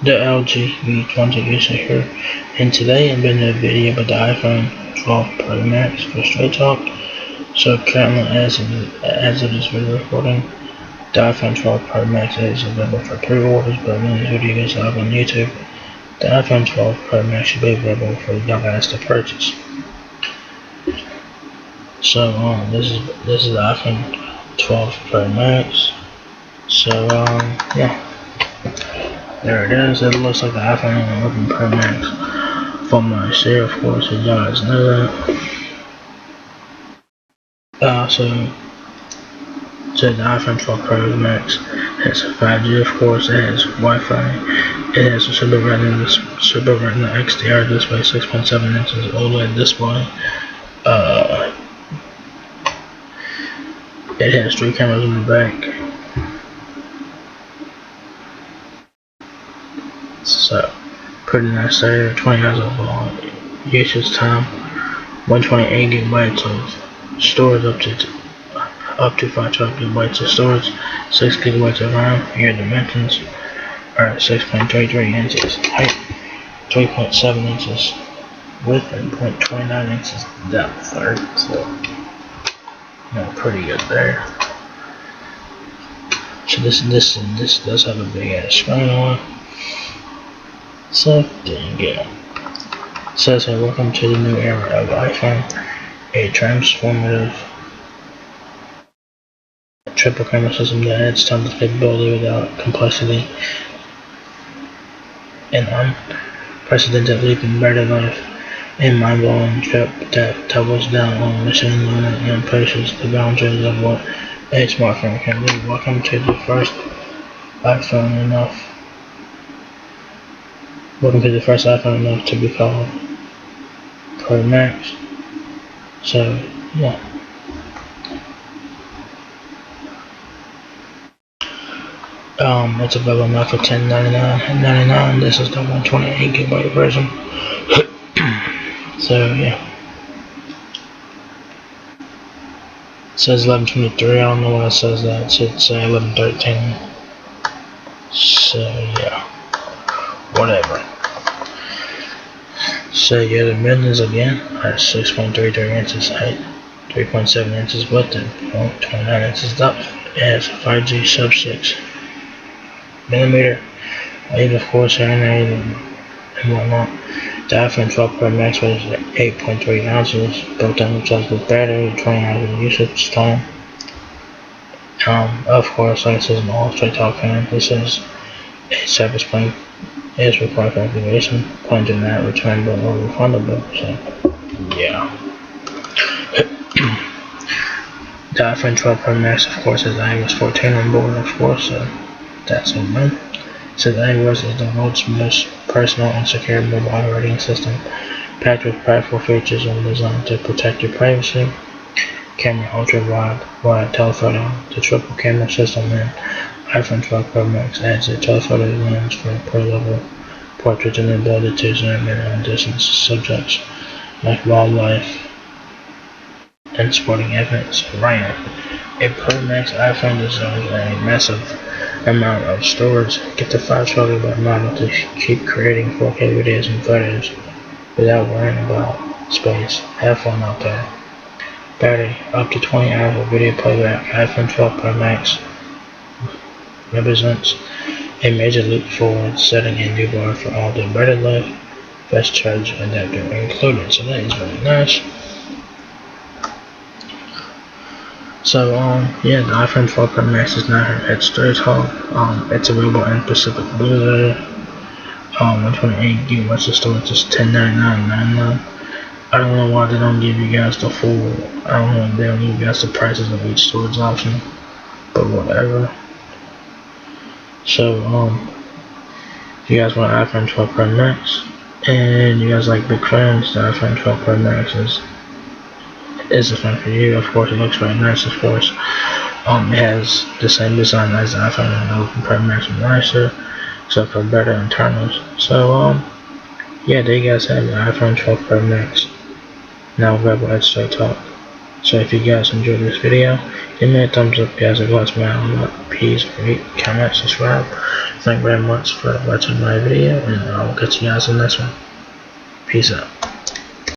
The LG V20 user here, and today I'm doing a video about the iPhone 12 Pro Max for Straight Talk. So currently, as of this video recording, the iPhone 12 Pro Max is available for pre-orders, but when this video goes live on YouTube, the iPhone 12 Pro Max should be available for y'all guys to purchase. So this is the iPhone 12 Pro Max. So yeah. There it is. It looks like the iPhone 11 Pro Max from my share, of course, as y'all guys know that. So the iPhone 12 Pro Max has 5G, of course. It has Wi-Fi. It has a Super Retina XDR display, 6.7 inches OLED display. It has 3 cameras in the back. So pretty nice there. 20 hours of usage time. 128 gigabytes of storage, up to 512 gigabytes of storage, 6 gigabytes of RAM. Your dimensions are 6.33 inches height, 3.7 inches width, and 0.29 inches depth. So pretty good there. So this does have a big ass screen on it. So there you go. It says here, welcome to the new era of iPhone, a transformative triple camera system that adds tons of capability without complexity, an unprecedented leap in battery life, a mind-blowing trip that doubles down on machine learning and pushes the boundaries of what a smartphone can do. Welcome to the first iPhone enough to be called Pro Max. So yeah. It's available now for $10.99. This is the 128 gigabyte version. So yeah. It says 1123. I don't know why it says that. It should say 1113. So yeah. Whatever. So yeah, the dimensions again are 6.33 inches height, 3.7 inches width, and 0.29 inches depth. It has 5G sub 6 millimeter wave, of course, and whatnot. The iPhone 12 Pro Max weighs 8.3 ounces, built-in rechargeable battery, 20 hours of usage time. Of course, like it says in all Straight Talk fan, this is a service plan is required for activation. Plans are not returnable or refundable. So yeah. The iPhone 12 Pro Max, of course, has iOS 14 on board, of course, so that's a win. It says iOS is the world's most personal and secure mobile operating system, packed with powerful features and designed to protect your privacy. Camera ultra-wide telephoto, the triple camera system, and iPhone 12 Pro Max adds a telephoto lens for pro-level portraits and the ability to zoom in on distant subjects like wildlife and sporting events. A Pro Max iPhone deserves a massive amount of storage. Get the 512 gigabyte model to keep creating 4K videos and photos without worrying about space. Have fun out there. Battery, up to 20 hours of video playback. iPhone 12 Pro Max represents a major leap forward, setting a new bar for all day battery life. Fast charge adapter included. So that is really nice. So yeah, the iPhone 12 Pro Max is now at Straight Talk. It's available in Pacific Blue. 128 gigabytes of storage is $10.99.99. I don't know why they don't give you guys the full. I don't know if they don't give you guys the prices of each storage option, but whatever. So if you guys want an iPhone 12 Pro Max and you guys like big phones, the iPhone 12 Pro Max is a phone for you. Of course, it looks very nice. Of course, it has the same design as the iPhone 11 Pro Max, but nicer, except for better internals. So yeah, there you guys have the iPhone 12 Pro Max now available at Straight Talk. So if you guys enjoyed this video, give me a thumbs up, guys. If you watch my peace, rate, comment, subscribe. Thank you very much for watching my video, and I'll catch you guys in the next one. Peace out.